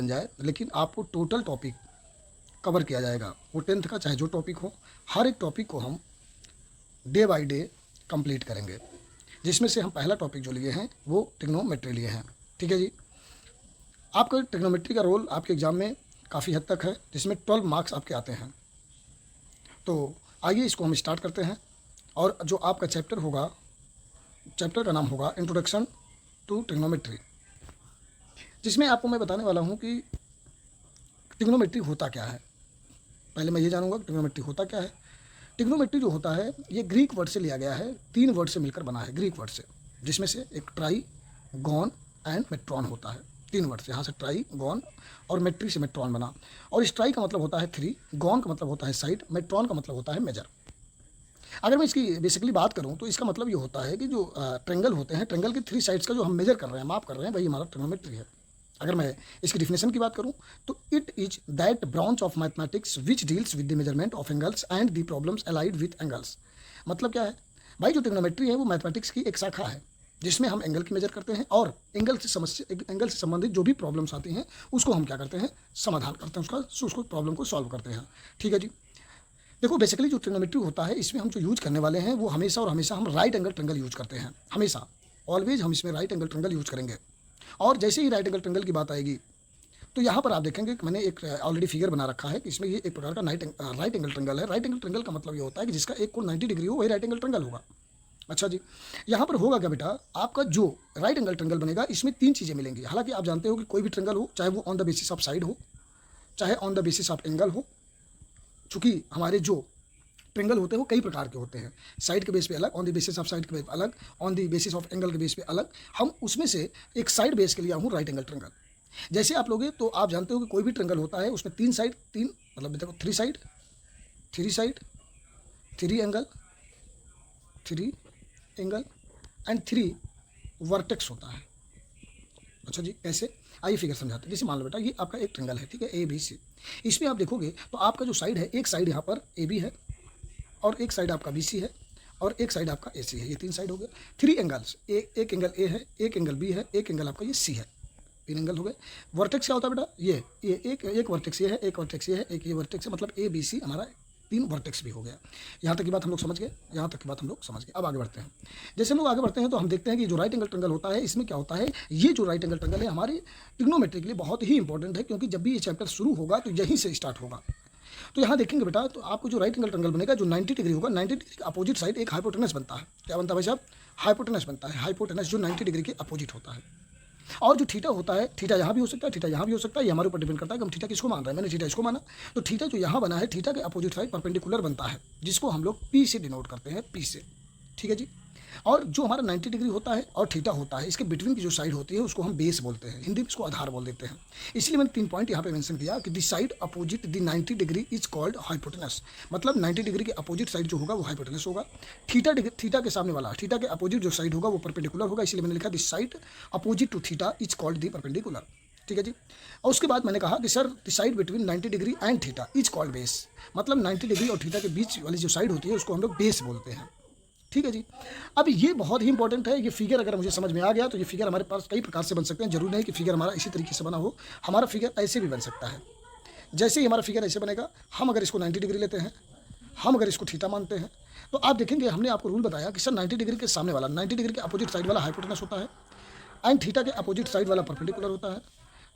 जाए, लेकिन आपको टोटल टॉपिक कवर किया जाएगा। वो 10th का चाहे जो टॉपिक हो, हर एक टॉपिक को हम डे बाय डे कंप्लीट करेंगे। जिसमें से हम पहला टॉपिक जो लिए हैं वो ट्रिग्नोमेट्री लिए हैं। ठीक है जी। आपका ट्रिग्नोमेट्री का रोल आपके एग्ज़ाम में काफ़ी हद तक है, जिसमें 12 मार्क्स आपके आते हैं। तो आइए इसको हम स्टार्ट करते हैं। और जो आपका चैप्टर होगा, चैप्टर का नाम होगा इंट्रोडक्शन टू ट्रिग्नोमेट्री, जिसमें आपको मैं बताने वाला हूँ कि ट्रिग्नोमेट्री होता क्या है। पहले मैं ये जानूंगा कि ट्रिग्नोमेट्री होता क्या है। ट्रिग्नोमेट्री जो होता है ये ग्रीक वर्ड से लिया गया है, 3 वर्ड से मिलकर बना है ग्रीक वर्ड से, जिसमें से एक ट्राई, गॉन एंड मेट्रॉन होता है। 3 वर्ड से, यहाँ से ट्राई, गॉन और मेट्री से मेट्रॉन बना। और इस ट्राई का मतलब होता है 3, गॉन का मतलब होता है साइड, मेट्रॉन का मतलब होता है मेजर। अगर मैं इसकी बेसिकली बात करूँ तो इसका मतलब ये होता है कि जो ट्रेंगल होते हैं, ट्रेंगल के 3 साइड्स का जो हम मेजर कर रहे हैं, माप कर रहे हैं, वही हमारा ट्रिग्नोमेट्री है। अगर मैं इसकी डिफिनेशन की बात करूं तो it is that branch of mathematics which deals with the measurement of angles and the problems allied with angles. मतलब क्या है भाई, जो ट्रिग्नोमेट्री है वो मैथमेटिक्स की एक शाखा है, जिसमें हम एंगल की मेजर करते हैं और एंगल से संबंधित जो भी प्रॉब्लम्स आती हैं उसको हम क्या करते हैं, समाधान करते हैं, उसको प्रॉब्लम को सॉल्व करते हैं। ठीक है जी। देखो बेसिकली जो ट्रिग्नोमेट्री होता है इसमें हम जो यूज करने वाले हैं वो हमेशा और हमेशा हम राइट एंगल ट्रेंगल यूज करते हैं। हमेशा ऑलवेज हम इसमें राइट एंगल ट्रेंगल यूज करेंगे। और जैसे ही राइट एंगल ट्रेंगल की बात आएगी तो यहाँ पर आप देखेंगे कि मैंने एक ऑलरेडी फिगर बना रखा है कि इसमें ये एक प्रकार का राइट एंगल ट्रेंगल है। राइट एंगल ट्रेंगल का मतलब ये होता है कि जिसका एक कोण 90 डिग्री हो वही राइट एंगल ट्रेंगल होगा। अच्छा जी। यहाँ पर होगा क्या बेटा, आपका जो राइट एंगल ट्रेंगल बनेगा इसमें 3 चीज़ें मिलेंगी। हालांकि आप जानते हो कि कोई भी ट्रेंगल हो, चाहे वो on the basis of side हो, चाहे on the basis of angle हो, चूँकि हमारे जो ट्रेंगल होते हैं वो कई प्रकार के होते हैं, साइड के बेस पे अलग, on the basis of side के बेस पे अलग, on the basis of angle के बेस पे अलग। हम उसमें से एक साइड बेस के लिए हूँ राइट एंगल ट्रेंगल। जैसे आप लोगे तो आप जानते हो कि कोई भी ट्रेंगल होता है उसमें 3 साइड, 3 मतलब देखो 3 side, 3 angle, 3 angle and 3 vertex होता है। अच्छा जी, कैसे, आइए फिगर समझाते हैं। जैसे मान लो बेटा ये आपका एक ट्रेंगल है, ठीक है, ए बी सी। इसमें आप देखोगे तो आपका जो साइड है, एक साइड यहाँ पर ए बी है और एक साइड आपका बी सी है और एक साइड आपका ए सी है। ये 3 साइड हो गए। 3 एंगल्स, एक एंगल ए है, एक एंगल बी है, एक एंगल आपका ये सी है। 3 एंगल हो गए। वर्टेक्स क्या होता है बेटा, ये एक वर्टेक्स ये है, एक वर्टेक्स ये है, एक ये वर्टेक्स है, मतलब ए बी सी हमारा 3 वर्टेक्स भी हो गया। यहाँ तक की बात हम लोग समझ गए, यहाँ तक की बात हम लोग समझ गए। अब आगे बढ़ते हैं। जैसे हम लोग आगे बढ़ते हैं तो हम देखते हैं कि जो राइट एंगल ट्रेंगल होता है इसमें क्या होता है, ये जो राइट एंगल ट्रेंगल है हमारे ट्रिग्नोमेट्री के लिए बहुत ही इंपॉर्टेंट है, क्योंकि जब भी ये चैप्टर शुरू होगा तो यहीं से स्टार्ट होगा। तो यहाँ देखेंगे बेटा तो आपको जो राइट एंगल ट्रेंगल बनेगा जो 90 डिग्री होगा, 90 डिग्री के अपोजिट साइड एक हाइपोटेनस बनता है। क्या बनता है भाई साहब, हाइपोटेनस बनता है। हाइपोटेनस जो 90 डिग्री के अपोजिट होता है। और जो थीटा होता है, थीटा यहाँ भी हो सकता है, थीटा यहाँ भी हो सकता है, ये हमारे ऊपर डिपेंड करता है कि हम थीटा किसको मान रहे हैं। मैंने थीटा इसको माना, तो थीटा जो यहाँ बना है, थीटा के अपोजिट साइड परपेंडिकुलर बनता है, जिसको हम लोग पी से डिनोट करते हैं, पी से। ठीक है जी। और जो हमारा 90 डिग्री होता है और थीटा होता है, इसके बिटवीन की जो साइड होती है उसको हम बेस बोलते हैं, हिंदी में इसको आधार बोल देते हैं। इसलिए मैंने 3 पॉइंट यहाँ पे मेंशन किया कि the side opposite the 90 degree is called hypotenuse. मतलब 90 डिग्री के अपोजिट साइड जो होगा वो हाइपोटेनस होगा। थीटा के सामने वाला, थीटा के अपोजिट जो साइड होगा वो परपेंडिकुलर होगा, इसलिए मैंने लिखा the side opposite to theta is called the perpendicular. ठीक है जी। और उसके बाद मैंने कहा कि sir the side between 90 degree and theta is called base. मतलब 90 डिग्री और थीटा के बीच वाली जो साइड होती है उसको हम लोग बेस बोलते हैं। ठीक है जी। अब ये बहुत ही इंपॉर्टेंट है। ये फिगर अगर मुझे समझ में आ गया तो ये फिगर हमारे पास कई प्रकार से बन सकते हैं। जरूरी नहीं कि फिगर हमारा इसी तरीके से बना हो, हमारा फिगर ऐसे भी बन सकता है। जैसे ही हमारा फिगर ऐसे बनेगा, हम अगर इसको 90 डिग्री लेते हैं, हम अगर इसको थीटा मानते हैं, तो आप देखेंगे हमने आपको रूल बताया कि सर 90 डिग्री के सामने वाला, 90 डिग्री के अपोजिट साइड वाला हाइपोटेनस होता है एंड थीटा के अपोजिट साइड वाला परपेंडिकुलर होता है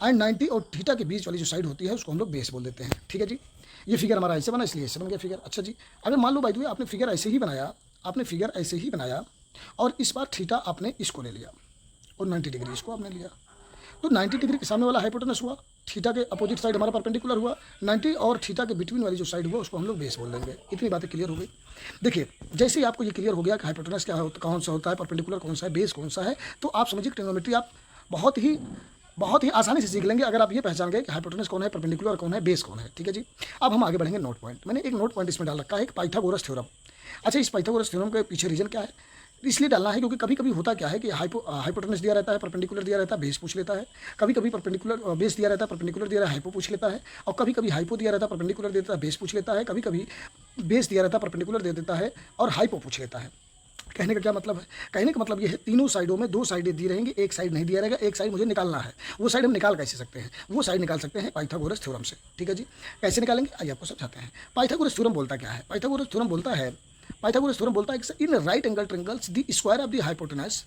एंड 90 और थीटा के बीच वाली जो साइड होती है उसको हम लोग बेस बोल देते हैं। ठीक है जी। ये फिगर हमारा ऐसे बना, इसलिए ऐसे बन गया फिगर। अच्छा जी। अगर मान लो बाय द वे आपने फिगर ऐसे ही बनाया, आपने फिगर ऐसे ही बनाया और इस बार थीटा आपने इसको ले लिया और 90 डिग्री इसको आपने लिया, तो 90 डिग्री के सामने वाला हाइपोटेनस हुआ, थीटा के अपोजिट साइड हमारा परपेंडिकुलर हुआ, 90 और थीटा के बिटवीन वाली जो साइड हुआ उसको हम लोग बेस बोल देंगे। इतनी बातें क्लियर हो गई। देखिए जैसे ही आपको ये क्लियर हो गया कि हाइपोटेनस क्या होता, कौन सा होता है, परपेंडिकुलर कौन सा है, बेस कौन सा है, तो आप समझिए ट्रिग्नोमेट्री आप बहुत ही आसानी से सीख लेंगे अगर आप ये पहचान गए कि हाइपोटेनस कौन है, परपेंडिकुलर कौन है, बेस कौन है। ठीक है जी। अब हम आगे बढ़ेंगे नोट पॉइंट। मैंने एक नोट पॉइंट इसमें डाल रखा है, एक पाइथागोरस थ्योरम। अच्छा, इस पाइथागोरस थ्योरम के पीछे रीजन क्या है, इसलिए डालना है क्योंकि कभी कभी होता क्या है कि हाइपोटेनस दिया रहता है, परपेंडिकुलर दिया रहता है, बेस पूछ लेता है। कभी कभी परपेंडिकुलर बेस दिया रहता है, परपेंडिकुलर दिया रहता है, हाइपो पूछ लेता है। और कभी कभी हाइपो दिया रहता है, परपेंडिकुलर देता है, बेस पूछ लेता है। कभी कभी बेस दिया रहता है, परपेंडिकुलर दे देता है और हाइपो पूछ लेता है। कहने का क्या मतलब है? कहने का मतलब ये है तीनों साइडों में दो साइडें दी रहेंगी, एक साइड नहीं दिया रहेगा, एक साइड मुझे निकालना है। वो साइड हम निकाल कैसे सकते हैं? वो साइड निकाल सकते हैं पाइथागोरस थ्योरम से। ठीक है जी, कैसे निकालेंगे आइए आपको समझाते हैं। पाइथागोरस थ्योरम बोलता क्या है? पाइथागोरस थ्योरम बोलता है कि in right angle triangles the square of the hypotenuse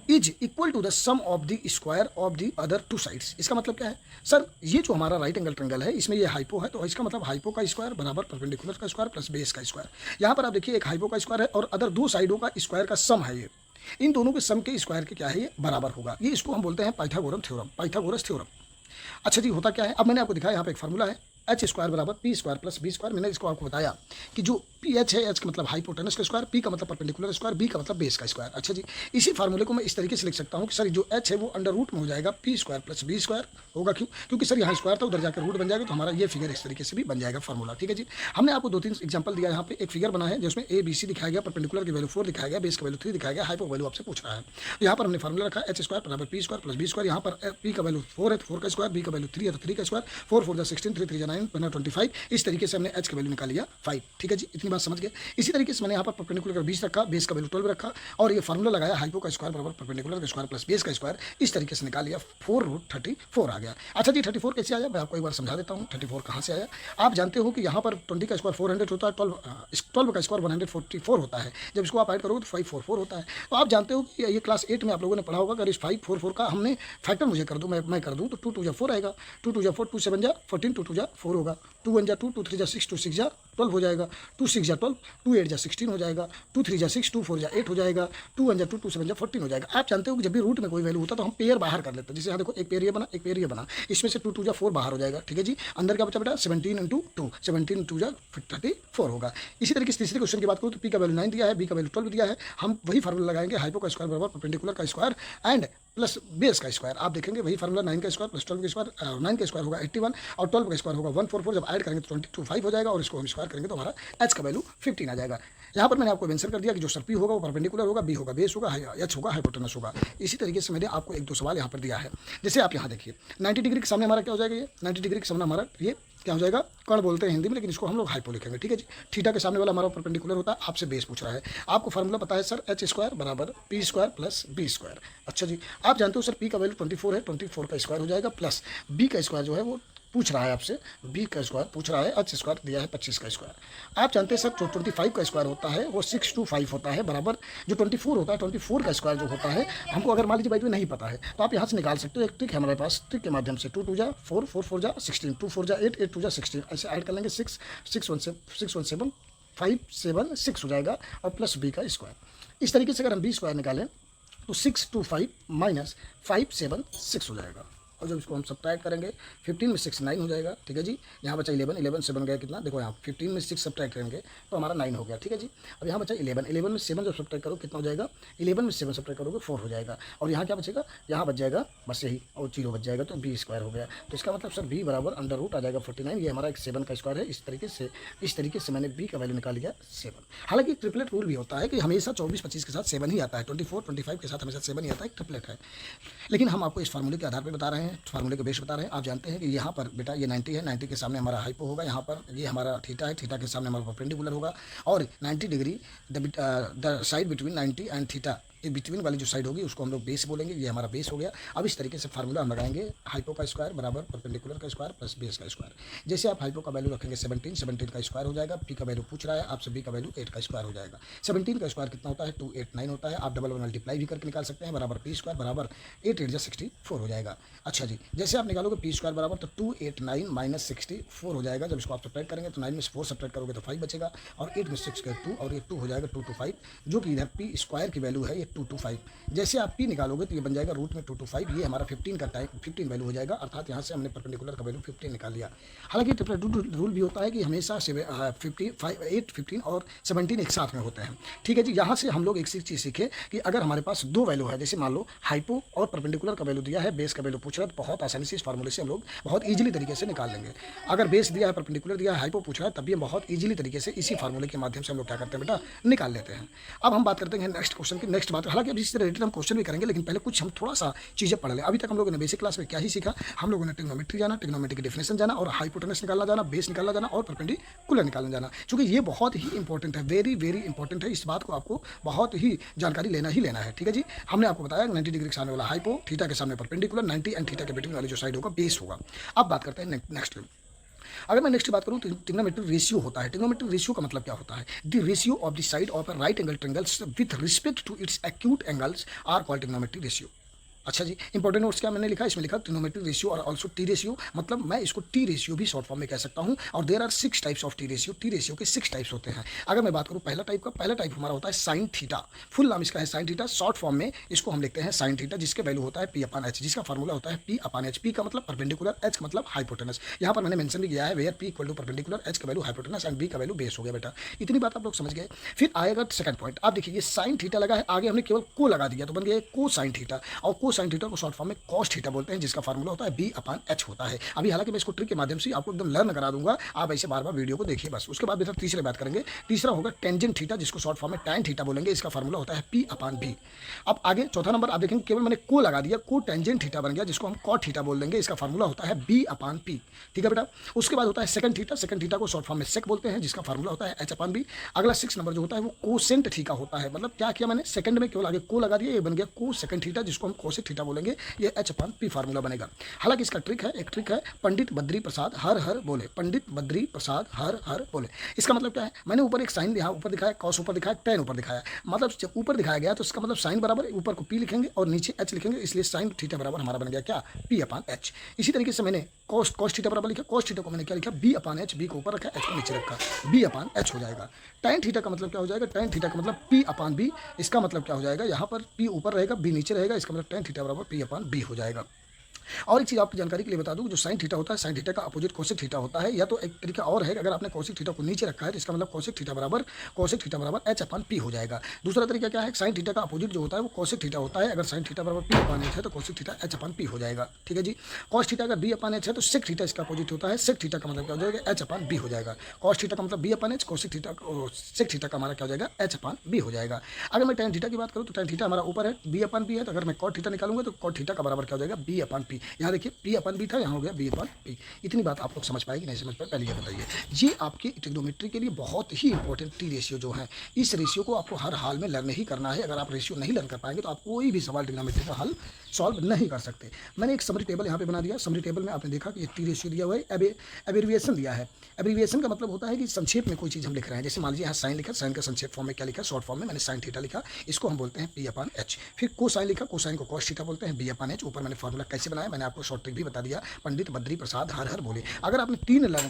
is equal to the sum of the square of the other two sides. इसका मतलब क्या है सर? ये जो हमारा राइट एंगल ट्रायंगल है इसमें ये हाइपो है, तो इसका मतलब हाइपो का स्क्वायर बराबर परपेंडिकुलर का स्क्वायर प्लस बेस का स्क्वायर। यहाँ पर आप देखिए एक हाइपो का स्क्वायर है और अदर दो साइडों का स्क्वायर का सम है। ये इन दोनों के सम के स्क्वायर के क्या है? ये बराबर होगा। ये इसको हम बोलते हैं पाइथागोरस थ्योरम। अच्छा जी, होता क्या है? अब मैंने आपको दिखाया यहाँ पे एक फार्मूला है एच स्क्वायर बराबर P square plus B square. मैंने इसको आपको बताया कि जो पी एच है, एच का मतलब हाइपोटेनस का स्क्वायर, पी का मतलब परपेंडिकुलर स्क्वायर, बी का मतलब बेस का स्क्वायर। अच्छा जी, इसी फार्मूले को मैं इस तरीके से लिख सकता हूँ कि सर जो एच है वो अंडर रूट में हो जाएगा P square plus B square होगा। क्यों? क्योंकि सर यहाँ स्क्वायर था, उधर जाकर रूट बन जाएगा, तो हमारा ये फिगर इस तरीके से भी बन जाएगा फार्मूला। ठीक है जी, हमने आपको 2-3 एग्जाम्पल दिया। यहाँ पे एक फिगर बना है जिसमें ए बी सी दिखाया गया, परपेंडिकुलर की वैल्यू 4 दिखाया गया, बेस का वैल्यू 3 दिखाया गया, हाइपो वैल्यू आपसे पूछ रहा है। तो यहाँ पर हमने फार्मूला रखा एच स्क्वायर बराबर P square plus B square. यहाँ पर पी का वैल्यू 4 है तो 4 का स्क्वायर, बी का वैल्यू 3 है तो 3 का स्क्वायर, 4 4 16, 3 3 9 25। इस तरीके से हमने एच का वैल्यू निकाल लिया 5। ठीक है जी, इतनी बात समझ गए। इसी तरीके से मैंने यहाँ पर परपेंडिकुलर का 20 रखा, बेस का वैल्यू 12 रखा और ये फार्मूला लगाया हाइपो का स्क्वायर बराबर परपेंडिकुलर का स्क्वायर प्लस बेस का स्क्वायर। इस तरीके से निकाल लिया 4√34 आ गया। अच्छा जी, 34 कैसे आया मैं आपको एक बार समझा देता हूँ। 34 कहाँ से आया? आप जानते हो कि यहाँ पर 20 का स्क्वायर 400 होता है, 12 का स्क्वायर 144 होता है। जब इसको आप ऐड करोगे तो 544 होता है। तो आप जानते हो कि ये क्लास 8 में आप लोगों ने पढ़ा होगा। अगर इस 544 का हमने फैक्टर मुझे कर दूँ, मैं कर दूँ तो 2 2 जा 4 आएगा, 2 2 जा 4, 2 7 जा 14, 2 2 जा 4 होगा, 2 1 जा 2, 2 3 जा 6, 2 6 जा 12 हो जाएगा, 2 6 जा 12, 2 8 जा 16 हो जाएगा, 2 3 जा 6, 2 4 जा 8 हो जाएगा, 2 1 जा 2, 2 7 जा 14 हो जाएगा। आप जानते हो कि जब भी रूट में कोई वैल्यू होता है तो हम पेयर बाहर कर लेते हैं। जैसे यहाँ देखो एक पेयर ये बना, एक पेयर ये बना, इसमें से 2 2 जा 4 बाहर हो जाएगा। ठीक है जी, अंदर क्या बचा बेटा? 17 × 2, 17 2 जा 34 होगा। इसी तरीके से तीसरे क्वेश्चन की बात करूँ तो पी का वैल्यू 9 दिया है, बी का वैल्यू 12 दिया है। हम वही फार्मूला लगाएंगे हाइपो का स्क्वायर बराबर परपेंडिकुलर का स्क्वायर एंड प्लस बेस का स्क्वायर। आप देखेंगे वही फार्मूला 9 का स्क्वायर प्लस 12 का स्क्वायर, 9 का स्क्वायर होगा 81 और 12 का स्क्वायर होगा 144। जब ऐड करेंगे तो 22 हो जाएगा और इसको हम स्क्वायर करेंगे तो हमारा एच का वैल्यू 15 आ जाएगा। यहाँ पर मैंने आपको आंसर कर दिया कि जो सर पी होगा वो परपेंडिकुलर होगा, बी होगा बेस होगा, एच होगा हाइपोटेनस होगा। इसी तरीके से मैंने आपको 1-2 सवाल यहाँ पर दिया है। जैसे आप यहाँ देखिए 90 डिग्री के सामने हमारा क्या हो जाएगा? ये 90 डिग्री के सामने हमारा ये क्या हो जाएगा? कर्ण बोलते हैं हिंदी में, लेकिन इसको हम लोग हाइपो लिखेंगे। ठीक है जी, थीटा के सामने वाला हमारा परपेंडिकुलर होता है, आपसे बेस पूछ रहा है। आपको फार्मूला पता है सर एच स्क्वायर बराबर P square plus B square. अच्छा जी, आप जानते हो सर पी का वैल्यू 24 है, 24 का स्क्वायर हो जाएगा प्लस बी का स्क्वायर जो है वो पूछ रहा है आपसे, बी का स्क्वायर पूछ रहा है, एच स्क्वायर दिया है 25 का स्क्वायर। आप जानते हैं सर जो 25 का स्क्वायर होता है वो 625 होता है बराबर जो 24 होता है, 24 का स्क्वायर जो होता है हमको अगर मान लीजिए भाई नहीं पता है तो आप यहाँ से निकाल सकते हो। एक ट्रिक है हमारे पास, ट्रिक के माध्यम से 2 2 जा 4, 4 4 जा 16, 2 4 जा 8, 8 2 जा 16, ऐसे ऐड कर लेंगे 6 6 1 7 5 7 6 हो जाएगा और प्लस बी का स्क्वायर। इस तरीके से अगर हम बी स्क्वायर निकालें तो 625 माइनस 576 हो जाएगा और जब इसको हम सब्ट्रैक्ट करेंगे 15 में 6 9 हो जाएगा। ठीक है जी, यहाँ बचा 11, 11 से बन गया कितना? देखो यहाँ 15 में 6 सब्ट्रैक्ट करेंगे तो हमारा 9 हो गया। ठीक है जी, अब यहाँ बचा 11, 11 में 7 जब सब्ट्रैक्ट करो कितना हो जाएगा? 11 में 7 सब्ट्रैक्ट करोगे 4 हो जाएगा और यहाँ क्या बचेगा? यहाँ बच जाएगा बस यही और 0 बच जाएगा तो बी स्क्वायर हो गया। तो इसका मतलब सर बी बराबर अंडर रूट आ जाएगा 49। ये हमारा एक 7 का स्क्वायर है। इस तरीके से मैंने बी का वैल्यू निकाल लिया 7। हालांकि ट्रिपलेट रूल भी होता है कि हमेशा 24-25 के साथ 7 ही आता है, 24-25 के साथ हमेशा 7 ही आता है, ट्रिपलेट है। लेकिन हम आपको इस फार्मूले के आधार पर बता रहे हैं, फार्मूले के बेस बता रहे हैं। आप जानते हैं कि यहाँ पर बेटा ये 90 है, 90 के सामने हमारा हाइपो होगा, यहाँ पर ये हमारा थीटा है, थीटा के सामने हमारा परपेंडिकुलर होगा और 90 degree the side between 90 and theta, ये बिटवीन वाली जो साइड होगी उसको हम लोग बेस बोलेंगे। ये हमारा बेस हो गया। अब इस तरीके से फार्मूला हम लगाएंगे हाइपो का स्क्वायर बराबर परपेंडिकुलर का स्क्वायर प्लस बेस का स्क्वायर। जैसे आप हाइपो का वैल्यू रखेंगे 17 का स्क्वायर हो जाएगा, पी का वैल्यू पूछ रहा है आपसे, बी का वैल्यू 8 का स्क्वायर हो जाएगा। 17 का स्क्वायर कितना होता है? 289 होता है। आप डबल मल्टीप्लाई भी करके निकाल सकते हैं बराबर पी स्क्वायर बराबर 8 8 जा 64 हो जाएगा। अच्छा जी, जैसे आप निकालोगे पी स्क्वायर बराबर तो 289 माइनस 64 हो जाएगा। जब इसको आप सब्ट्रैक्ट करेंगे तो 9 में 4 सब्ट्रैक्ट करोगे तो 5 बचेगा और 8 में 6 का 2 और ये 2 हो जाएगा 225, जो कि इधर पी स्क्वायर की वैल्यू है ये 225। जैसे आप पी निकालोगे तो ये बन जाएगा रूट में 225। ये हमारा 15 का टाइम 15 वैल्यू हो जाएगा, अर्थात यहाँ से हमने परपेंडिकुलर का वैल्यू 15 निकाल लिया। हालांकि ट्रिपलेट रूल भी होता है कि हमेशा 8 15 और 17 एक साथ में होते हैं। ठीक है जी, यहाँ से हम लोग एक चीज़ सीखे कि अगर हमारे पास दो वैल्यू है, जैसे मान लो हाइपो और परपेंडिकुलर का वैल्यू दिया है, बेस का वैल्यू पूछ रहा है, तो बहुत आसानी से इस फार्मूले से हम लोग बहुत ईजिली तरीके से निकाल लेंगे। अगर बेस दिया है, परपेंडिकुलर दिया है, हाइपो पूछ रहा है, तब भी हम बहुत ईजिली तरीके से इसी फार्मूले के माध्यम से हम लोग क्या करते हैं बेटा? निकाल लेते हैं। अब हम बात करते हैं नेक्स्ट क्वेश्चन की। नेक्स्ट बात बात, हालांकि अभी इससे रिलेटेड हम क्वेश्चन भी करेंगे, लेकिन पहले कुछ हम थोड़ा सा चीज़ें पढ़ लें। अभी तक हम लोगों ने बेसिक क्लास में क्या ही सीखा, हम लोगों ने ट्रिग्नोमेट्री जाना, ट्रिग्नोमेट्री की डेफिनेशन जाना, और हाइपोटेनस निकालना जाना, बेस निकालना जाना, और परपेंडिकुलर निकालना जाना। चूँकि ये बहुत ही इंपॉर्टेंट है, वेरी वेरी इंपॉर्टेंट है, इस बात को आपको बहुत ही जानकारी लेना ही लेना है, ठीक है जी। हमने आपको बताया 90 डिग्री के सामने वाला हाइपो, थीटा के सामने परपेंडिकुलर, 90 एंड थीटा के बिटवीन वाली जो साइड होगा बेस होगा। अब बात करते हैं नेक्स्ट। अगर मैं नेक्स्ट बात करूं तो ट्रिग्नोमेट्रिक रेशियो होता है। ट्रिग्नोमेट्रिक रेशियो का मतलब क्या होता है? The ratio of the side of a right angle triangles with respect to its acute angles are called trigonometric ratio. अच्छा जी, इंपॉर्टेंट नोट्स क्या मैंने लिखा है, इसमें लिखा ट्रिग्नोमेट्रिक रेशियो और आल्सो टी रेशियो, मतलब मैं इसको टी रेशियो भी शॉर्ट फॉर्म में कह सकता हूं। और there are 6 types of T ratio. T ratio के 6 टाइप्स होते हैं। अगर मैं बात करूं पहला टाइप का, पहला टाइप हमारा होता है साइन थीटा। फुल नाम इसका है साइन थीटा, शॉर्ट फॉर्म में इसको हम लिखते हैं साइन थीटा, जिसके वैल्यू होता है पी अपान एच, जिसका फॉर्मूला होता है पी अपान एच। पी का मतलब परपेंडिकुलर, एच का मतलब हाइपोटेनस। यहाँ पर मैंने मेंशन भी किया है where P equal to perpendicular, H का वैल्यू हाइपोटेनस एंड बी का वैल्यू बेस हो गया बेटा। इतनी बात आप लोग समझ गए। फिर आएगा सेकंड पॉइंट। आप देखिए ये साइन थीटा लगा है, आगे हमने केवल को लगा दिया तो बन गया को साइन थीटा, और को साइन थीटा को शॉर्ट फॉर्म में कॉस थीटा बोलते हैं, जिसका फार्मूला होता है बी अपान एच होता है। अभी हालांकि मैं इसको ट्रिक के माध्यम से आपको एकदम लर्न करा दूंगा, आप ऐसे बार बार वीडियो को देखिए बस। उसके बाद बेटा तीसरे बात करेंगे, तीसरा होगा टेंजेंट थीटा, जिसको शॉर्ट फॉर्म में टैन थीटा बोलेंगे, इसका फार्मूला होता है पी अपान बी। अब आगे चौथा नंबर आप देखेंगे, केवल मैंने को लगा दिया, को टेंजेंट थीटा बन गया, जिसको हम कॉट थीटा बोल देंगे, इसका फार्मूला होता है बी अपान पी। ठीक है बेटा। उसके बाद होता है सेकंड थीटा, सेकंड थीटा को शॉर्ट फॉर्म में सेक बोलते हैं, जिसका फार्मूला होता है एच अपान बी। अगला 6 नंबर जो होता है वो कोसेंट थीटा होता है, मतलब क्या किया मैंने, सेकंड में केवल आगे को लगा दिया, ये बन गया को सेकंड थीटा, जिसको हम कोसेक थीटा बोलेंगे, ये एच अपान पी फार्मूला बनेगा। हालांकि इसका ट्रिक है, एक ट्रिक है, पंडित बद्री प्रसाद हर हर बोले, पंडित बद्री प्रसाद हर हर बोले। इसका मतलब क्या है, मैंने ऊपर एक साइन यहाँ ऊपर दिखाया, कॉस ऊपर दिखाया, टेन ऊपर दिखाया, मतलब जब ऊपर दिखाया गया तो इसका मतलब साइन बराबर ऊपर को पी लिखेंगे और नीचे एच लिखेंगे, इसलिए साइन थीटा बराबर हमारा बन गया क्या, पी अपान एच। इसी तरीके से मैंने कॉस थीटा बराबर लिखा, कॉस थीटा को मैंने क्या लिखा, बी अपान एच, बी को ऊपर रखा, एच को नीचे रखा, बी अपान एच हो जाएगा। टैन थीटा का मतलब क्या हो जाएगा, टैन थीटा का मतलब पी अपान बी, इसका मतलब क्या हो जाएगा, यहाँ पर पी ऊपर रहेगा, बी नीचे रहेगा, इसका मतलब टैन थीटा बराबर पी अपान बी हो जाएगा। और एक चीज़ आपकी जानकारी के लिए बता दूं, जो साइन थीटा होता है, साइन थीटा का अपोजिट कोसेक थीटा होता है, या तो एक तरीका और है, अगर आपने कोसेक थीटा को नीचे रखा है तो इसका मतलब कोसेक थीटा बराबर एच अपान पी हो जाएगा। दूसरा तरीका क्या है, साइन थीटा का अपोजिट जो होता है वो कोसेक थीटा होता है, अगर साइन थीटा बराबर पी अपान एच है तो कोसेक थीटा एच अपान पी हो जाएगा। ठीक है जी। कॉस थीटा अगर बी अपान एच है तो सेक थीटा इसका अपोजिट होता है, सेक थीटा का मतलब क्या हो जाएगा, एच अपान बी हो जाएगा। कॉस थीटा का मतलब b upon h, cosec theta sec theta का हमारा क्या हो जाएगा, एच अपान बी हो जाएगा। अगर मैं टैन थीटा की बात करूँ तो टैन थीटा हमारा ऊपर है, बी अपान बी है, तो अगर मैं कॉट थीटा निकालूंगा तो कॉट थीटा का बराबर क्या हो जाएगा, बी अपान पी। यहाँ देखिए पी अपन बी था, यहाँ हो गया बी अपन पी। इतनी बात आप लोग समझ पाएगी नहीं समझ पाए, पहले ये बताइए। ये आपके ट्रिग्नोमेट्री के लिए बहुत ही इंपॉर्टेंट टी रेशियो जो है, इस रेशियो को आपको हर हाल में लर्न ही करना है। अगर आप रेशियो नहीं लर्न कर पाएंगे तो आप कोई भी सवाल ट्रिग्नोमेट्री का हल सॉल्व नहीं कर सकते। मैंने एक समरी टेबल यहाँ पे बना दिया, समरी टेबल में आपने देखा कि टी रेशियो दिया हुआ है, एब्रीविएशन दिया है। एब्रीविएशन का मतलब होता है कि संक्षेप में कोई चीज़ हम लिख रहे हैं, जैसे मान लीजिए यहाँ साइन लिखा, साइन का संक्षेप फॉर्म में क्या लिखा, शॉर्ट फॉर्म में मैंने साइन थीटा लिखा, इसको हम बोलते हैं पी अपान एच। फिर कोसाइन लिखा, कोसाइन को कॉस थीटा बोलते हैं, बी अपान एच। ऊपर मैंने फॉर्मूला कैसे बनाया मैंने आपको शॉर्ट ट्रिक भी बता दिया, पंडित बद्री प्रसाद हर हर बोले। अगर आपने तीन लर्न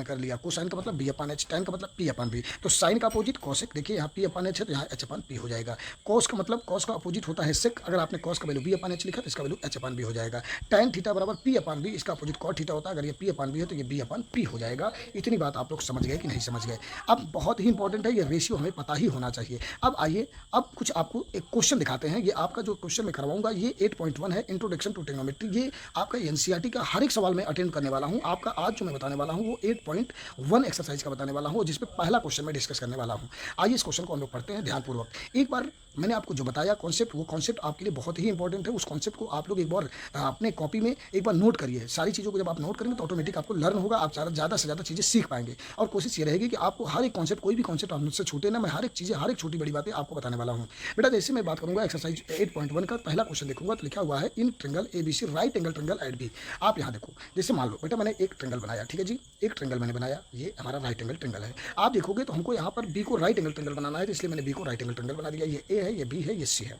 कर लिया, कोसाइन का मतलब बी अपान एच, टैन का मतलब पी अपान बी, तो साइन का अपोजिट कॉसेक, देखिए यहाँ पी अपान एच है तो यहाँ एच अपान पी हो जाएगा। कॉस का मतलब कॉस का अपोजिट होता है सेक, अगर आपने कॉस का वैल्यू बी अपान एच लिखा तो इसका वैल्यू एच अपान बी हो जाएगा। टैन थीटा बराबर पी अपान बी, इसका अपोजिट कॉट थीटा होता है, अगर ये पी अपान बी है तो ये बी अपान पी हो जाएगा। इतनी बात आप लोग समझ गए कि नहीं समझ गए। अब बहुत ही इंपॉर्टेंट है, ये रेशियो हमें पता ही होना चाहिए। अब आइए, अब कुछ आपको एक क्वेश्चन दिखाते हैं। ये आपका जो क्वेश्चन मैं करवाऊंगा ये 8.1 है, इंट्रोडक्शन टू ट्रिग्नोमेट्री। ये आपका एनसीईआरटी का हर एक सवाल में अटेंड करने वाला हूँ। आपका आज जो मैं बताने वाला हूँ वो 8.1 एक्सरसाइज का बताने वाला हूँ, जिसपे पहला क्वेश्चन मैं डिस्कस करने वाला हूँ। आइए इस क्वेश्चन को हम लोग पढ़ते हैं ध्यानपूर्वक। एक बार मैंने आपको जो बताया कॉन्सेप्ट, वो कॉन्सेप्ट आपके लिए बहुत ही इंपॉर्टेंट है। उस कॉन्सेप्ट को आप लोग एक बार अपने कॉपी में एक बार नोट करिए। सारी चीज़ों को जब आप नोट करेंगे तो ऑटोमेटिक आपको लर्न होगा, आप ज़्यादा से ज़्यादा चीज़ें सीख पाएंगे। और कोशिश ये रहेगी कि आपको हर एक कॉन्सेप्ट, कोई भी कॉन्सेप्ट आप मुझसे छूटे ना, मैं हर एक चीज़ें, हर एक छोटी बड़ी बातें आपको बताने वाला हूँ। बेटा जैसे मैं बात करूँगा एक्सरसाइज 8.1 का पहला क्वेश्चन देखूंगा तो लिखा हुआ है in triangle ABC right angle triangle at B. आप यहाँ देखो, जैसे मान लो बेटा मैंने एक ट्रिंगल बनाया, ठीक है जी, एक ट्रिंगल मैंने बनाया, ये हमारा राइट एंगल ट्रिंगल है। आप देखोगे तो हमको यहाँ पर बी को राइट एंगल ट्रिंगल बनाना है, तो इसलिए मैंने बी को राइट एंगल ट्रिंगल बना दिया। ये ए है, ये बी है, ये सी है।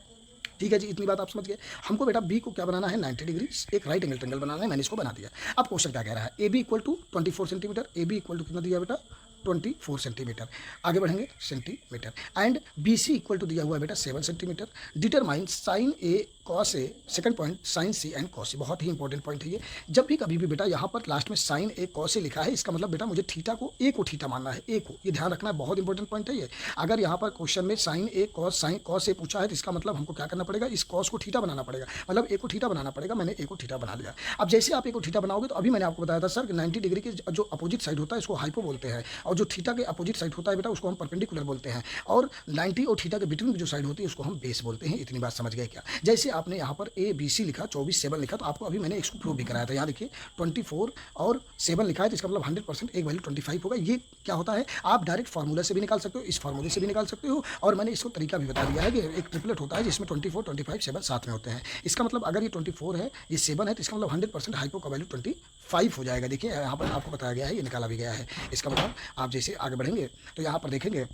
ठीक है जी, इतनी बात आप समझ गए। हमको बेटा बी को क्या बनाना है, 90 डिग्री एक राइट एंगल ट्रिंगल बनाना है, मैंने इसको बना दिया। अब क्वेश्चन क्या कह रहा है, A B equal to 24 centimetre, A B equal to कितना दिया बेटा 24 सेंटीमीटर। आगे बढ़ेंगे centimetre. And B C equal to दिया हुआ है बेटा 7 centimetre. Determine sine A cos A, second point sine C and cos A, बहुत ही इंपॉर्टेंट पॉइंट है ये। जब भी कभी भी बेटा यहाँ पर लास्ट में साइन ए कॉस ए लिखा है, इसका मतलब बेटा मुझे थीटा को ए को थीटा मानना है, ए को, ये ध्यान रखना है, बहुत इंपॉर्टेंट पॉइंट है ये। अगर यहाँ पर क्वेश्चन में साइन ए कॉस ए पूछा है तो इसका मतलब हमको क्या करना पड़ेगा, इस कॉस को थीटा बनाना पड़ेगा, मतलब ए को थीटा बनाना पड़ेगा। मैंने ए को थीटा बना लिया। अब जैसे आप ए को थीटा बनाओगे तो अभी मैंने आपको बताया था सर कि 90 डिग्री के जो अपोजिट साइड होता है इसको हाइपो बोलते हैं, और जो थीटा के अपोजिट साइड होता है बेटा उसको हम परपेंडिकुलर बोलते हैं, और 90 और थीटा के बिटवीन जो साइड होती है उसको हम बेस बोलते हैं। इतनी बात समझ गए क्या? जैसे आपने यहाँ पर ए बी सी लिखा, 24 7 लिखा, तो आपको अभी मैंने इसको प्रूव भी कराया था। यहाँ देखिए 24 और 7 लिखा है तो इसका मतलब 100% एक वैल्यू 25 होगा। ये क्या होता है, आप डायरेक्ट फार्मूला से भी निकाल सकते हो, इस फार्मूले से भी निकाल सकते हो, और मैंने इसको तरीका भी बता दिया है कि एक ट्रिपलेट होता है जिसमें 24 25 7 साथ में होते हैं। इसका मतलब अगर ये 24 है, ये 7 है, तो इसका मतलब 100% हाइपो का वैल्यू 25 हो जाएगा। देखिए यहाँ पर आपको बताया गया है, ये निकाला भी गया है। इसका मतलब आप जैसे आगे बढ़ेंगे तो यहाँ पर देखेंगे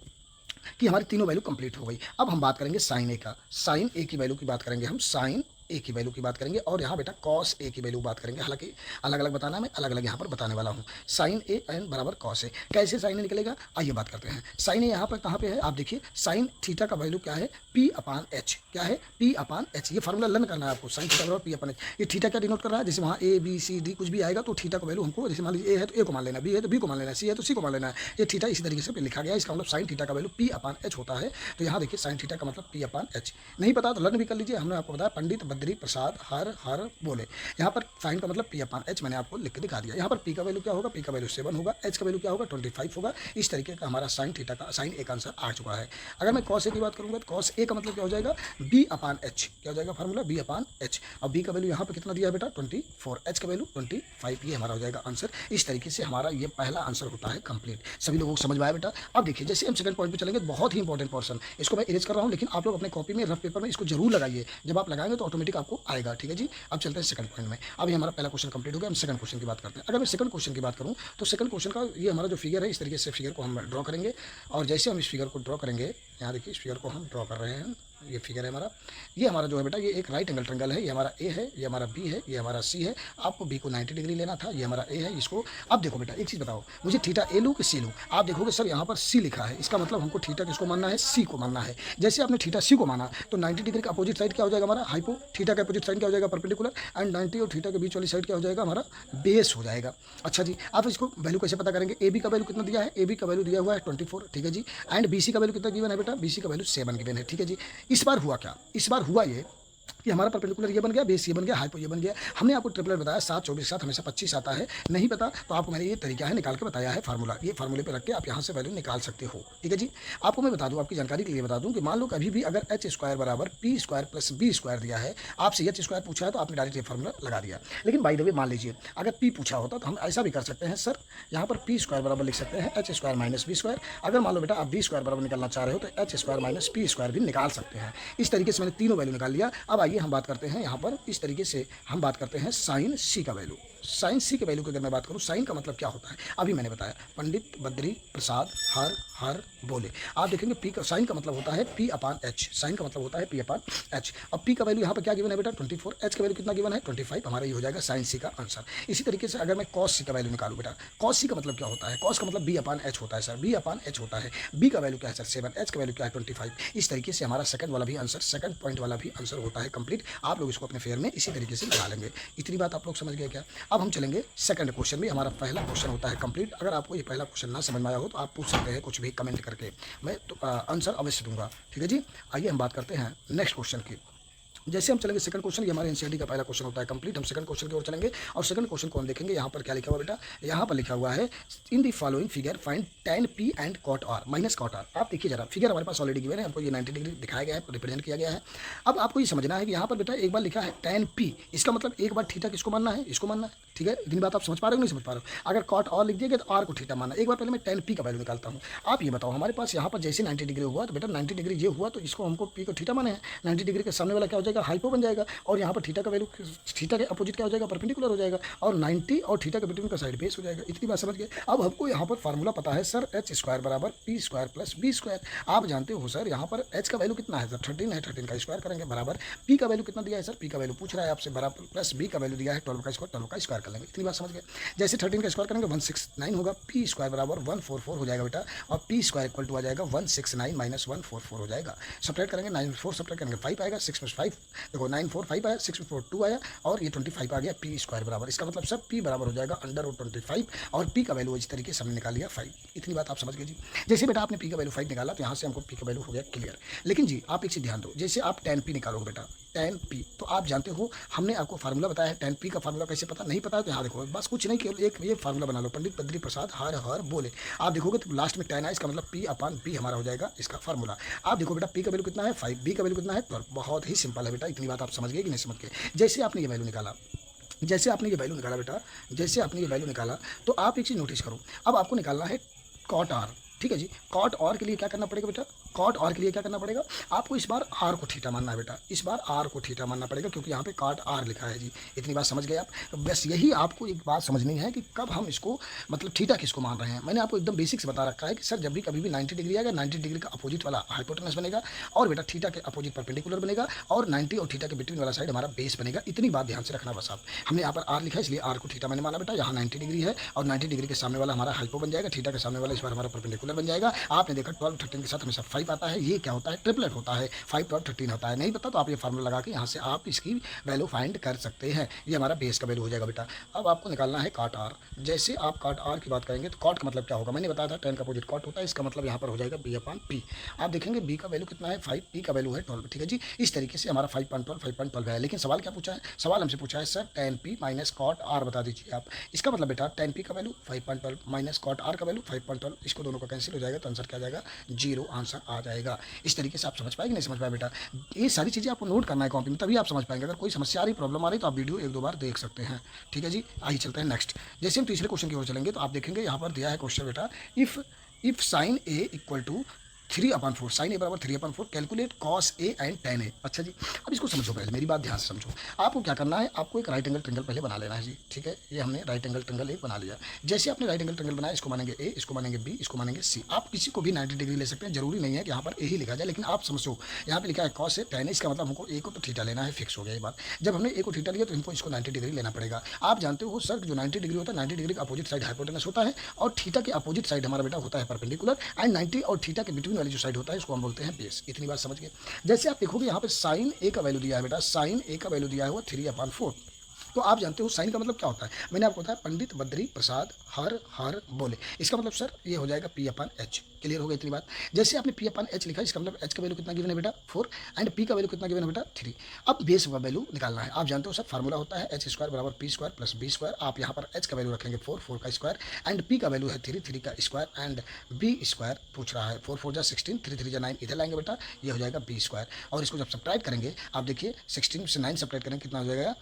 कि हमारी तीनों वैल्यू कंप्लीट हो गई। अब हम बात करेंगे साइन ए का, साइन ए की वैल्यू की बात करेंगे हम, साइन ए की वैल्यू की बात करेंगे, और यहाँ बेटा कॉस ए की वैल्यू बात करेंगे। हालांकि अलग अलग बताना है, मैं अलग अलग यहाँ पर बताने वाला हूँ। साइन ए एन बराबर कॉस ए, कैसे साइन ए निकलेगा आइए बात करते हैं। साइन ए यहाँ पर कहाँ पे है, आप देखिए साइन थीटा का वैल्यू क्या है, पी अपान एच, क्या है पी अपान एच। ये फार्मूला लर्न करना है आपको, साइन थीटा बराबर पी अपान एच। ये थीटा क्या डिनोट कर रहा है, जैसे वहाँ ए बी सी डी कुछ भी आएगा तो थीटा का वैल्यू हमको, जैसे मान लीजिए ए है तो ए को मान लेना, बी है तो बी को मान लेना, सी है तो सी को मान लेना है। ये थीटा इसी तरीके से लिखा गया है। इसका मतलब साइन थीटा का वैल्यू पी अपान एच होता है। तो यहाँ देखिए साइन थीटा का मतलब पी अपान एच, नहीं पता तो लर्न भी कर लीजिए। हमने आपको बताया पंडित बद्री प्रसाद हर बोले। यहाँ पर साइन का मतलब पी अपान एच मैंने आपको लिख के दिखा दिया। यहाँ पर पी का वैल्यू क्या होगा, पी का वैल्यू 7 होगा, एच का वैल्यू क्या होगा 25 होगा। इस तरीके का हमारा साइन थीटा का, साइन ए का आंसर आ चुका है। अगर मैं कॉस ए की बात करूँगा तो कॉस ए का मतलब क्या हो जाएगा, बी अपान एच, क्या हो जाएगा फार्मूला बी अपान एच। अब बी का वैल्यू यहाँ पर कितना दिया है बेटा 24, एच का वैल्यू 25, ये हमारा हो जाएगा आंसर। इस तरीके से हमारा ये पहला आंसर होता है कंप्लीट। सभी लोगों को समझ में आया बेटा? अब देखिए जैसे हम सेकंड पॉइंट पे चलेंगे, बहुत ही इंपॉर्टेंट पोर्शन, इसको मैं इरेज कर रहा हूँ, लेकिन आप लोग अपने कॉपी में रफ पेपर में इसको जरूर लगाइए। जब आप लगाएंगे तो ऑटोमेटिक आपको आएगा, ठीक है जी। अब चलते हैं सेकंड पॉइंट में। अभी हमारा पहला क्वेश्चन कंप्लीट हो गया, हम सेकंड क्वेश्चन की बात करते हैं। अगर मैं सेकंड क्वेश्चन की बात करूं तो सेकंड क्वेश्चन का ये हमारा जो फिगर है, इस तरीके से फिगर को हम ड्रॉ करेंगे, और जैसे हम इस फिगर को ड्रॉ करेंगे, यहाँ देखिए इस फिगर को हम ड्रॉ कर रहे हैं, ये फिगर है हमारा। ये हमारा जो है बेटा, ये एक राइट एंगल ट्रायंगल है, ये हमारा ए है, ये हमारा बी है, ये हमारा सी है। आपको बी को 90 डिग्री लेना था, ये हमारा ए है। इसको अब देखो बेटा, एक चीज़ बताओ मुझे, थीटा ए लूँ कि सी लूँ? आप देखोगे सर यहाँ पर सी लिखा है, इसका मतलब हमको थीटा किसको मानना है, सी को मानना है। जैसे आपने थीटा सी को माना तो 90 डिग्री का अपोजिट साइड क्या हो जाएगा हमारा, हाइपो, थीटा का अपोजिट साइड क्या हो जाएगा परपेंडिकुलर, एंड 90 और थीटा के बीच वाली साइड क्या हो जाएगा हमारा बेस हो जाएगा। अच्छा जी, आप इसको वैल्यू कैसे पता करेंगे? ए बी का वैल्यू कितना दिया है, ए बी का वैल्यू दिया हुआ है 24, ठीक है जी, एंड बी सी का वैल्यू कितना गिवन है बेटा, बी सी का वैल्यू 7 गिवन है, ठीक है जी। इस बार हुआ क्या, इस बार हुआ ये कि हमारा परपेंडिकुलर ये बन गया, बेस ये बन गया, हाइपो ये बन गया। हमने आपको ट्रिपलेट बताया 7 24 7 हमेशा 25 आता है, नहीं पता तो आपको मैंने ये तरीका है निकाल के बताया है फार्मूला, ये फार्मूले पे रख के आप यहाँ से वैल्यू निकाल सकते हो, ठीक है जी। आपको मैं बता दूँ, आपकी जानकारी के लिए बता दूँ कि मान लो कभी भी अगर एच स्क्वायर बराबर P square plus B square दिया है, आपसे एच स्क्वायर पूछा है तो आपने डायरेक्ट ये फार्मूला लगा दिया। लेकिन बाय द वे मान लीजिए अगर पी पूछा होता तो हम ऐसा भी कर सकते हैं सर, यहाँ पर पी स्क्वायर बराबर लिख सकते हैं H square minus B square. अगर मान लो बेटा आप बी स्क्वायर बराबर निकालना चाह रहे हो तो H square minus P square भी निकाल सकते हैं। इस तरीके से मैंने तीनों वैल्यू निकाल लिया। अब आइए हम बात करते हैं यहाँ पर, इस तरीके से हम बात करते हैं साइन सी का वैल्यू। साइन सी के वैल्यू की अगर मैं बात करूं, साइन का मतलब क्या होता है अभी मैंने बताया, पंडित बद्री प्रसाद हर बोले। आप देखेंगे पी का, साइन का मतलब होता है पी अपान एच, साइन का मतलब होता है पी अपान एच। अब पी का वैल्यू यहाँ पर क्या गिवन है बेटा 24, एच का वैल्यू कितना गिवन है 25, हमारा ये हो जाएगा साइन सी का आंसर। इसी तरीके से अगर मैं कॉस सी का वैल्यू निकालूं बेटा, कॉस सी का मतलब क्या होता है, कॉस का मतलब बी अपान एच होता है सर, बी अपान एच होता है। बी का वैल्यू क्या है सर 7, एच का वैल्यू क्या है 25। इस तरीके से हमारा सेकंड वाला भी आंसर, सेकंड पॉइंट वाला भी आंसर होता है कंप्लीट। आप लोग इसको अपने फेयर में इसी तरीके से लगा लेंगे। इतनी बात आप लोग समझ गए क्या? अब हम चलेंगे सेकंड क्वेश्चन में। हमारा पहला क्वेश्चन होता है कंप्लीट। अगर आपको ये पहला क्वेश्चन ना समझ में आया हो तो आप पूछ सकते हैं कुछ भी कमेंट करके, मैं तो आंसर अवश्य दूंगा, ठीक है जी। आइए हम बात करते हैं नेक्स्ट क्वेश्चन की। जैसे हम चलेंगे सेकंड क्वेश्चन, ये हमारे एनसीईआरटी का पहला क्वेश्चन होता है कंप्लीट। हम सेकंड क्वेश्चन की ओर चलेंगे और सेकंड क्वेश्चन को हम देखेंगे। यहाँ पर क्या लिखा हुआ बेटा, यहाँ पर लिखा हुआ है in the following figure find tan p and cot r minus cot r। आप देखिए जरा, फिगर हमारे पास ऑलरेडी गिवन है, हमको ये 90 डिग्री दिखाया गया है, रिप्रेजेंट किया गया है। अब आपको ये समझना है कि यहाँ पर बेटा एक बार लिखा है tan p, इसका मतलब एक बार थीटा किसको मानना है, इसको मानना है, ठीक है। इतनी बात आप समझ पा रहे हो नहीं समझ पा रहे हो? अगर cot r लिख दिया गया तो r को थीटा मानना। एक बार पहले मैं tan p का वैल्यू निकालता हूँ। आप ये बताओ, हमारे पास यहाँ पर जैसे 90 डिग्री हुआ तो बेटा 90 डिग्री ये हुआ तो इसको हमको p को थीटा माने हैं। 90 डिग्री के सामने वाला क्या हो जाएगा, हाइपो बन जाएगा, और यहाँ पर थीटा का वैल्यू, थीटा के अपोजिट क्या हो जाएगा, परपेंडिकुलर हो जाएगा, और 90 और थीटा के बिटवीन का साइड बेस हो जाएगा। इतनी बात समझ गए? अब हमको यहाँ पर फार्मूला पता है सर, एच स्क्वायर बराबर P square plus B square. आप जानते हो सर यहाँ पर एच का वैल्यू कितना है सर 13 है, 13 का स्क्वायर करेंगे बराबर पी का वैल्यू कितना दिया है सर, पी का वैल्यू पूछ रहा है आपसे बराबर प्लस बी का वैल्यू दिया है 12 का स्क्वायर, 12 का स्क्वायर कर लेंगे। इतनी बात समझ गए? जैसे 13 का स्क्वायर करेंगे 169 होगा, पी स्क्वायर बराबर 144 हो जाएगा बेटा, और पी स्क्वायर इक्वल टू आ जाएगा 169 माइनस 144 हो जाएगा। सब्ट्रैक्ट करेंगे 9 4 सब्ट्रैक्ट करेंगे 5 आएगा, 6 + 5 देखो 9 4 5 आया, 6 4 2 आया और ये 25 आ गया पी स्क्वायर बराबर। इसका मतलब सर पी बराबर हो जाएगा √25 और पी का वैल्यू इस तरीके से हमने निकाल लिया 5। इतनी बात आप समझ गए जी। जैसे बेटा आपने पी का वैल्यू 5 निकाला तो यहाँ से हमको पी का वैल्यू हो गया क्लियर। लेकिन जी आप एक चीज़ ध्यान दो, जैसे आप tan p निकालोगे बेटा, tan p, तो आप जानते हो हमने आपको फार्मूला बताया है। tan p का फार्मूला कैसे पता नहीं पता है तो यहाँ देखो, बस कुछ नहीं, केवल एक ये फार्मूला बना लो, पंडित बद्री प्रसाद हर हर बोले। आप देखोगे तो लास्ट में tan आए, इसका मतलब p/p हमारा हो जाएगा इसका फार्मूला। आप देखो बेटा p का वैल्यू कितना है 5, b का वैल्यू कितना है 12। बहुत ही सिंपल है बेटा, इतनी बात आप समझ गए कि नहीं समझ गए। जैसे आपने ये वैल्यू निकाला, बेटा, जैसे आपने ये वैल्यू निकाला तो आप एक चीज़ नोटिस करो, अब आपको निकालना है कॉट आर। ठीक है जी, कॉट आर के लिए क्या करना पड़ेगा बेटा, कॉट आर के लिए क्या करना पड़ेगा, आपको इस बार आर को थीटा मानना है बेटा, इस बार आर को थीटा मानना पड़ेगा क्योंकि यहाँ पे कॉट आर लिखा है जी। इतनी बात समझ गए आप। बस यही आपको एक बात समझनी है कि कब हम इसको मतलब थीटा किसको मान रहे हैं। मैंने आपको एकदम बेसिक से बता रखा है कि सर जब भी कभी भी 90 डिग्री आएगा, 90 डिग्री का अपोजिट वाला हाइपोटेनस बनेगा और बेटा थीटा के अपोजिट परपेंडिकुलर बनेगा और 90 और थीटा के बिटवीन वाला साइड हमारा बेस बनेगा। इतनी बात ध्यान से रखना बस आप। हमने यहाँ पर आर लिखा है इसलिए आर को थीटा मैंने माना बेटा। यहाँ 90 डिग्री है और 90 डिग्री के सामने वाला हमारा हाइपो बन जाएगा, थीटा के सामने वाला इस बार हमारा परपेंडिकुलर बन जाएगा। आपने देखा 12 13 के साथ हमेशा 5 आता है, ये क्या होता है ट्रिपलेट होता है, 5 12 13 होता है। नहीं पता तो आप ये फार्मूला लगा के यहाँ से आप इसकी वैल्यू फाइंड कर सकते हैं। ये हमारा बेस का वैल्यू हो जाएगा बेटा। अब आपको निकालना है कॉट आर। जैसे आप कॉट आर की बात करेंगे तो कॉट का मतलब क्या होगा, मैंने बताया था tan का अपोजिट कॉट होता है, इसका मतलब यहाँ पर हो जाएगा b/p। आप देखेंगे b का वैल्यू कितना है 5, p का वैल्यू है 12। ठीक है जी, इस तरीके से हमारा 5.12 है। लेकिन सवाल क्या पूछा है, सवाल हमसे पूछा है sir tan p minus cot R बता दीजिए आप। इसका मतलब बेटा tan p का वैल्यू 5.12 माइनस कॉट आर का वैल्यू 5.12, इसको दोनों का कैंसिल हो जाएगा तो आंसर क्या आ जाएगा 0 आंसर आ जाएगा। इस तरीके से आप समझ पाएंगे नहीं समझ पाए बेटा, ये सारी चीज़ें आपको नोट करना है कॉपी में, तभी आप समझ पाएंगे। अगर कोई समस्या आ रही, प्रॉब्लम आ रही तो आप वीडियो 1 2 बार देख सकते हैं। ठीक है जी, आइए चलते हैं नेक्स्ट। जैसे हम तीसरे क्वेश्चन की ओर चलेंगे तो आप देखेंगे यहाँ पर दिया है क्वेश्चन बेटा, if sine A equal to 3/4, sine A बराबर 3/4, calculate cos A and tan A. अच्छा जी, अब इसको समझो, पहले मेरी बात ध्यान से समझो। आपको क्या करना है, आपको एक राइट एंगल ट्रिंगल पहले बना लेना है जी। ठीक है, ये हमने राइट एंगल ट्रिंगल एक बना लिया। जैसे आपने राइट एंगल ट्रिंगल बनाया, इसको मानेंगे ए, इसको मानेंगे बी, इसको मानेंगे सी। आप किसी को भी 90 डिग्री ले सकते हैं, जरूरी नहीं है कि यहाँ पर ए ही लिखा जाए, लेकिन आप समझो यहाँ पे लिखा है कॉस ए tan ए, इसका मतलब हमको ए को तो थीटा लेना है, फिक्स हो गया ये बात। जब हमने ए को थीटा लिया तो इनको इसको 90 डिग्री लेना पड़ेगा। आप जानते हो सर जो 90 डिग्री होता है, 90 डिग्री का अपोजिट साइड हाइपोटेनस होता है और थीटा के अपोजिट साइड हमारा बेटा होता है परपेंडिकुलर, एंड 90 और थीटा के बिटवीन वाली जो साइड होता है इसको हम बोलते हैं बेस। इतनी बात समझ गए। जैसे आप देखोगे यहाँ पे साइन ए का वैल्यू दिया है बेटा, साइन ए का वैल्यू दिया है वो 3/4। तो आप जानते हो साइन का मतलब क्या होता है, मैंने आपको बताया पंडित बद्री प्रसाद हर हर बोले। इसका मतलब सर ये हो जाएगा p/h। क्लियर हो गई इतनी बात। जैसे आपने p/h लिखा, इसका मतलब h का वैल्यू कितना गिवन है बेटा 4 एंड p का वैल्यू कितना गिवन है बेटा 3। अब बेस का वैल्यू निकालना है। आप जानते हो सर फार्मूला होता है h² बराबर p² प्लस b स्क्वायर। आप यहाँ पर h का वैल्यू रखेंगे 4 का स्क्वायर एंड p का वैल्यू है 3 का स्क्वायर एंड b स्क्वायर पूछ रहा है। 4 4 जा 16, 3 3 जा 9, इधर लाएंगे बेटा, ये हो जाएगा b स्क्वायर। और इसको जब सब्ट्रैक्ट करेंगे, आप देखिए 16 से 9 सब्ट्रैक्ट करेंगे कितना हो जाएगा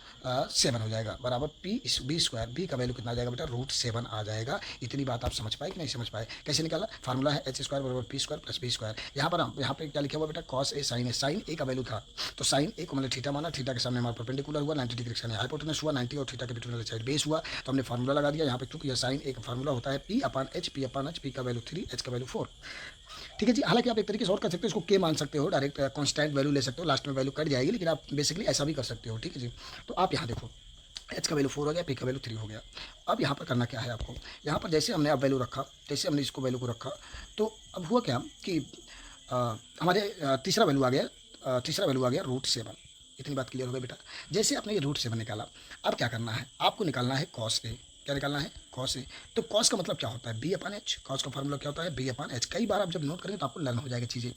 7 हो जाएगा बराबर b स्क्वायर। b का वैल्यू कितना आ जाएगा बेटा √7 आ जाएगा। इतनी बात आप समझ पाए कि नहीं समझ पाए। कैसे निकाला, फार्मूला है h² बराबर p² प्लस b स्क्वायर। यहाँ पे क्या लिखा हुआ बेटा cos A sign A. Sign ए का वैल्यू था तो साइन ए को मतलब थीटा माना, थीटा के सामने हमारा परपेंडिकुलर हुआ, 90 डिग्री के सामने हाइपोटेनस हुआ, 90 और थीटा के बिटवीन वाला साइड बेस हुआ, तो हमने फार्मूला लगा दिया यहाँ पे। क्योंकि यह साइन ए का फार्मूला होता है p/h, p का वैल्यू 3, h का वैल्यू 4। ठीक है जी, हालांकि आप एक तरीके से और कर सकते हो, इसको के मान सकते हो, डायरेक्ट कांस्टेंट वैल्यू ले सकते हो, लास्ट में वैल्यू कट जाएगी, लेकिन आप बेसिकली ऐसा भी कर सकते हो। ठीक है जी, तो आप यहाँ देखो h का वैल्यू 4 हो गया, p का वैल्यू 3 हो गया। अब यहाँ पर करना क्या है आपको, यहाँ पर जैसे हमने अब वैल्यू रखा, जैसे हमने इसको वैल्यू को रखा, तो अब हुआ क्या कि हमारे तीसरा वैल्यू आ गया √7। इतनी बात क्लियर हो गई बेटा। जैसे आपने ये √7 निकाला, अब क्या करना है, आपको निकालना है कॉस ए। क्या निकालना है कॉस ए। तो कॉस का मतलब क्या होता है b/h। कॉस का फॉर्मूला क्या होता है b/h। कई बार आप जब नोट करेंगे तो आपको लर्न हो जाएगा चीज़ें।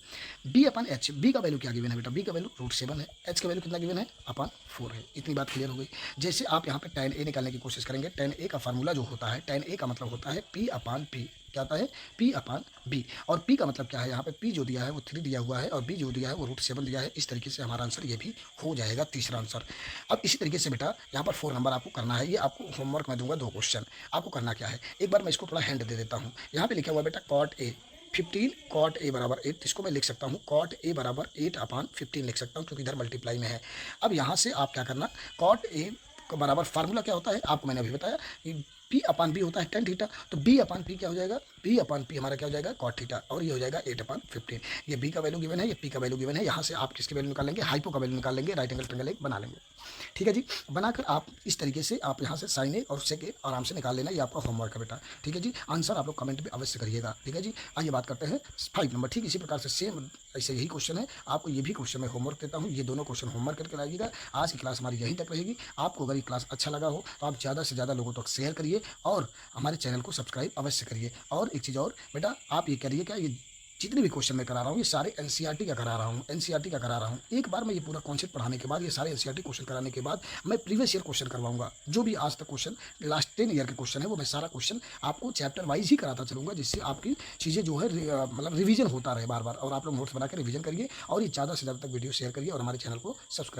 b/h, b का वैल्यू क्या गिवन है बेटा, b का वैल्यू √7 है, h का वैल्यू कितना गिवन है 4 है। इतनी बात क्लियर हो गई। जैसे आप यहाँ पे tan a निकालने की कोशिश करेंगे, tan a का फार्मूला जो होता है, tan a का मतलब होता है p/p। क्या आता है p/b। और p का मतलब क्या है, यहाँ पे p जो दिया है वो 3 दिया हुआ है और b जो दिया है वो √7 दिया है। इस तरीके से हमारा आंसर ये भी हो जाएगा, तीसरा आंसर। अब इसी तरीके से बेटा यहाँ पर 4 नंबर आपको करना है। ये आपको होमवर्क में दूंगा 2 क्वेश्चन। आपको करना क्या है, एक बार मैं इसको थोड़ा हैंड दे देता हूँ। यहाँ पे लिखा हुआ बेटा cot a 15, cot a बराबर 8, इसको मैं लिख सकता हूँ cot a बराबर 8/15 लिख सकता हूँ, क्योंकि इधर मल्टीप्लाई में है। अब यहाँ से आप क्या करना, cot a बराबर फार्मूला क्या होता है आपको मैंने अभी बताया कि पी अपान बी होता है टेन थीटा, तो बी अपान पी क्या हो जाएगा, बी अपान पी हमारा क्या हो जाएगा कॉट थीटा, और ये हो जाएगा 8/15। ये बी का वैल्यू गिवन है, ये पी का वैल्यू गिवन है, यहाँ से आप किसकी वैल्यू निकाल लेंगे, हाइपो का वैल्यू निकाल लेंगे, राइट एंगल ट्रायंगल एक बना लेंगे। ठीक है जी, बनाकर आप इस तरीके से आप यहाँ से साइन ए और सेक ए आराम से निकाल लेना, ये आपका होमवर्क है बेटा। ठीक है जी, आंसर आप लोग कमेंट में अवश्य करिएगा। ठीक है जी, आइए बात करते हैं 5 नंबर। ठीक इसी प्रकार से सेम ऐसे यही क्वेश्चन है, आपको ये भी क्वेश्चन मैं होमवर्क देता हूँ, ये दोनों क्वेश्चन होमवर्क करके लाइएगा। आज की क्लास हमारी यहीं तक रहेगी। आपको अगर ये क्लास अच्छा लगा हो तो आप ज़्यादा से ज़्यादा लोगों तक शेयर करिए और हमारे चैनल को सब्सक्राइब अवश्य करिए। और एक चीज़ और बेटा, आप ये करिए क्या, ये जितने भी क्वेश्चन मैं करा रहा हूँ ये सारे एनसीईआरटी का करा रहा हूँ, एनसीईआरटी का करा रहा हूँ। एक बार मैं ये पूरा कॉन्सेप्ट पढ़ाने के बाद, ये सारे एनसीईआरटी क्वेश्चन कराने के बाद मैं प्रीवियस ईयर क्वेश्चन करवाऊंगा। जो भी आज तक क्वेश्चन लास्ट 10 ईयर के क्वेश्चन है वो मैं सारा क्वेश्चन आपको चैप्टर वाइज ही कराता चलूँगा, जिससे आपकी चीज़ें जो है मतलब रिवीजन होता रहे बार बार, और आप लोग नोट्स बना के रिवीजन करिए और ये ज़्यादा से ज़्यादा तक वीडियो शेयर करिए और हमारे चैनल को सब्सक्राइब